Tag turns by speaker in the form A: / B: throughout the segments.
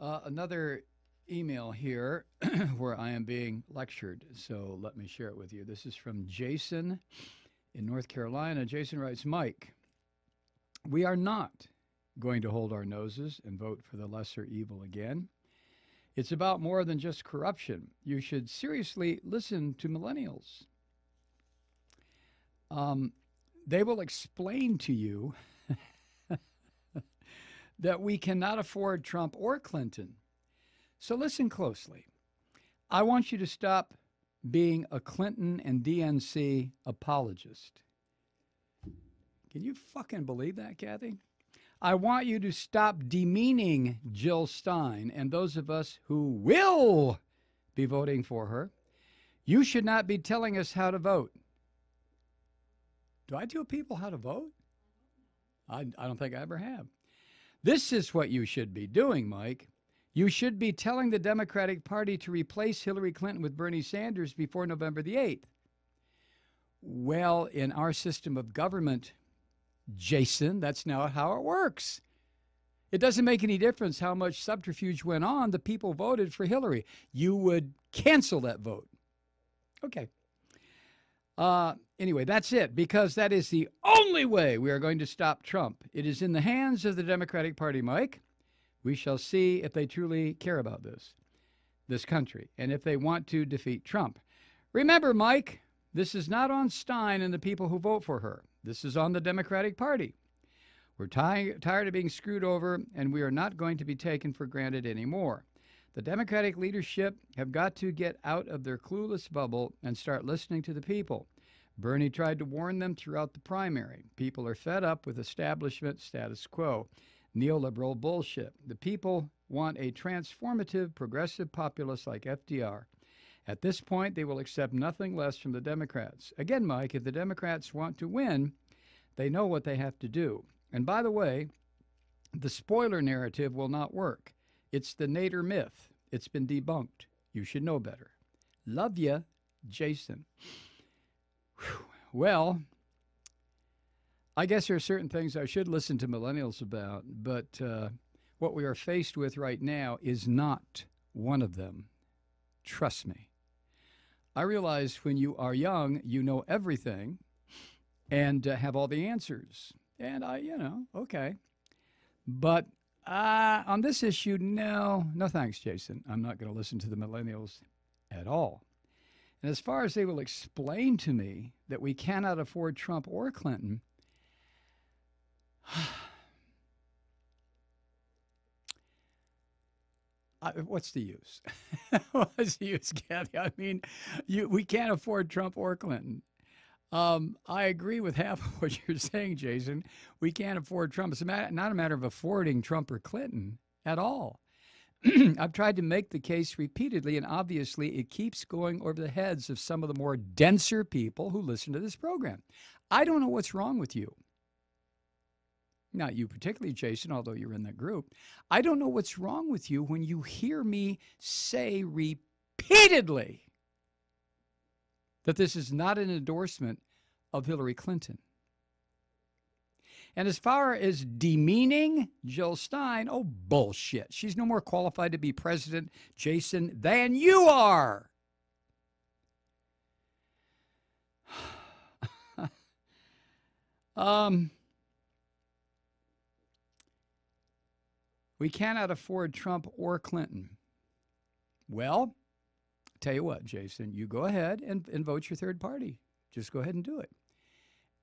A: Another email here where I am being lectured. So let me share it with you. This is from Jason in North Carolina. Jason writes, Mike, we are not going to hold our noses and vote for the lesser evil again. It's about more than just corruption. You should seriously listen to millennials. They will explain to you that we cannot afford Trump or Clinton. So listen closely. I want you to stop being a Clinton and DNC apologist. Can you fucking believe that, Kathy? I want you to stop demeaning Jill Stein and those of us who will be voting for her. You should not be telling us how to vote. Do I tell people how to vote? I don't think I ever have. This is what you should be doing, Mike. You should be telling the Democratic Party to replace Hillary Clinton with Bernie Sanders before November the 8th. Well, in our system of government, Jason, that's not how it works. It doesn't make any difference how much subterfuge went on. The people voted for Hillary. You would cancel that vote. Okay. Anyway, that's it, because that is the only way we are going to stop Trump. It is in the hands of the Democratic Party, Mike. We shall see if they truly care about this country, and if they want to defeat Trump. Remember, Mike, this is not on Stein and the people who vote for her. This is on the Democratic Party. We're tired of being screwed over, and we are not going to be taken for granted anymore. The Democratic leadership have got to get out of their clueless bubble and start listening to the people. Bernie tried to warn them throughout the primary. People are fed up with establishment status quo, neoliberal bullshit. The people want a transformative, progressive populist like FDR. At this point, they will accept nothing less from the Democrats. Again, Mike, if the Democrats want to win, they know what they have to do. And by the way, the spoiler narrative will not work. It's the Nader myth. It's been debunked. You should know better. Love ya, Jason. Whew. Well, I guess there are certain things I should listen to millennials about, but what we are faced with right now is not one of them. Trust me. I realize when you are young, you know everything and have all the answers. And okay. But on this issue, no thanks, Jason. I'm not going to listen to the millennials at all. And as far as they will explain to me that we cannot afford Trump or Clinton, what's the use? What's the use, Kathy? I mean, we can't afford Trump or Clinton. I agree with half of what you're saying, Jason. We can't afford Trump. It's not a matter of affording Trump or Clinton at all. I've tried to make the case repeatedly, and obviously it keeps going over the heads of some of the more denser people who listen to this program. I don't know what's wrong with you. Not you particularly, Jason, although you're in that group. I don't know what's wrong with you when you hear me say repeatedly that this is not an endorsement of Hillary Clinton. And as far as demeaning Jill Stein, oh, bullshit. She's no more qualified to be president, Jason, than you are. We cannot afford Trump or Clinton. Well, tell you what, Jason, you go ahead and vote your third party. Just go ahead and do it.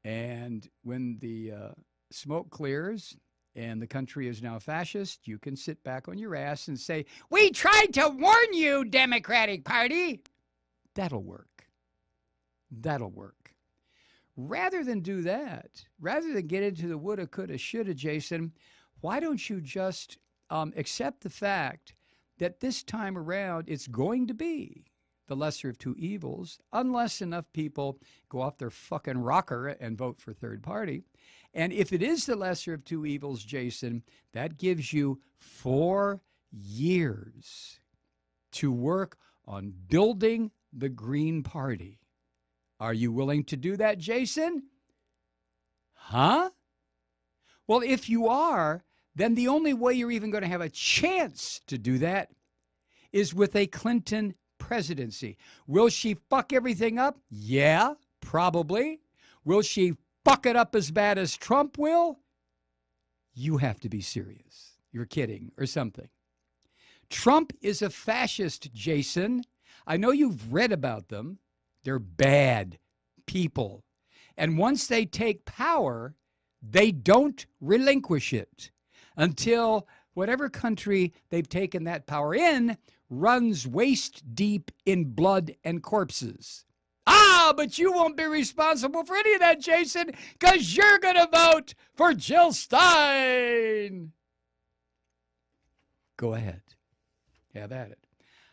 A: And when the smoke clears and the country is now fascist, you can sit back on your ass and say, "We tried to warn you, Democratic Party." That'll work. That'll work. Rather than do that, rather than get into the woulda, coulda, shoulda, Jason, why don't you just accept the fact that this time around it's going to be the lesser of two evils, unless enough people go off their fucking rocker and vote for third party. And if it is the lesser of two evils, Jason, that gives you 4 years to work on building the Green Party. Are you willing to do that, Jason? Huh? Well, if you are, then the only way you're even going to have a chance to do that is with a Clinton presidency. Will she fuck everything up? Yeah, probably. Will she fuck it up as bad as Trump will? You have to be serious. You're kidding or something. Trump is a fascist, Jason. I know you've read about them. They're bad people. And once they take power, they don't relinquish it until whatever country they've taken that power in runs waist deep in blood and corpses. Ah, but you won't be responsible for any of that, Jason, because you're going to vote for Jill Stein. Go ahead. Have at it.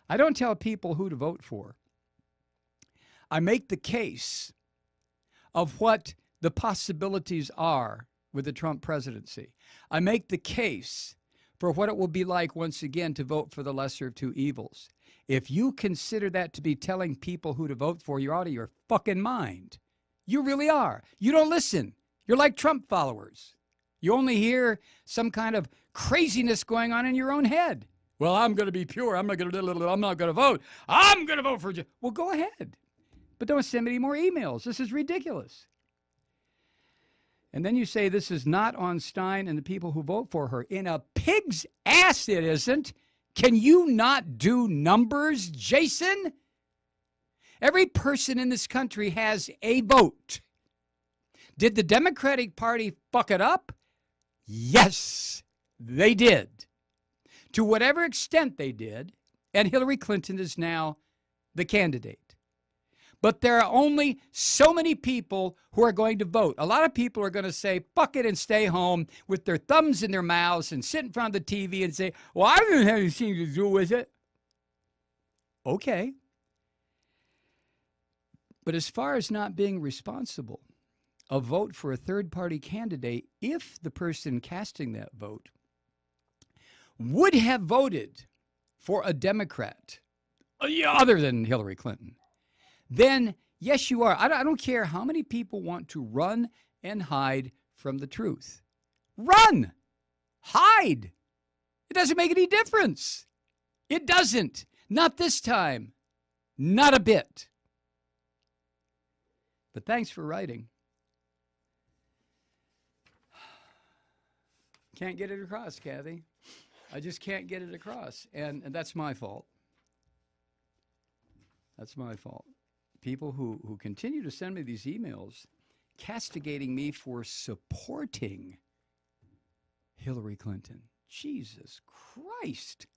A: I don't tell people who to vote for. I make the case of what the possibilities are with the Trump presidency. I make the case for what it will be like once again to vote for the lesser of two evils. If you consider that to be telling people who to vote for, you're out of your fucking mind. You really are. You don't listen. You're like Trump followers. You only hear some kind of craziness going on in your own head. Well, I'm going to be pure. I'm not going to vote. I'm going to vote for you. Well, go ahead. But don't send me any more emails. This is ridiculous. And then you say this is not on Stein and the people who vote for her. In a pig's ass it isn't. Can you not do numbers, Jason? Every person in this country has a vote. Did the Democratic Party fuck it up? Yes, they did. To whatever extent they did, and Hillary Clinton is now the candidate. But there are only so many people who are going to vote. A lot of people are going to say, fuck it and stay home with their thumbs in their mouths and sit in front of the TV and say, well, I don't have anything to do with it. Okay. But as far as not being responsible, a vote for a third-party candidate, if the person casting that vote would have voted for a Democrat other than Hillary Clinton, then yes, you are. I don't care how many people want to run and hide from the truth. Run! Hide! It doesn't make any difference. It doesn't. Not this time. Not a bit. But thanks for writing. Can't get it across, Kathy. I just can't get it across. And that's my fault. That's my fault. People who continue to send me these emails castigating me for supporting Hillary Clinton. Jesus Christ.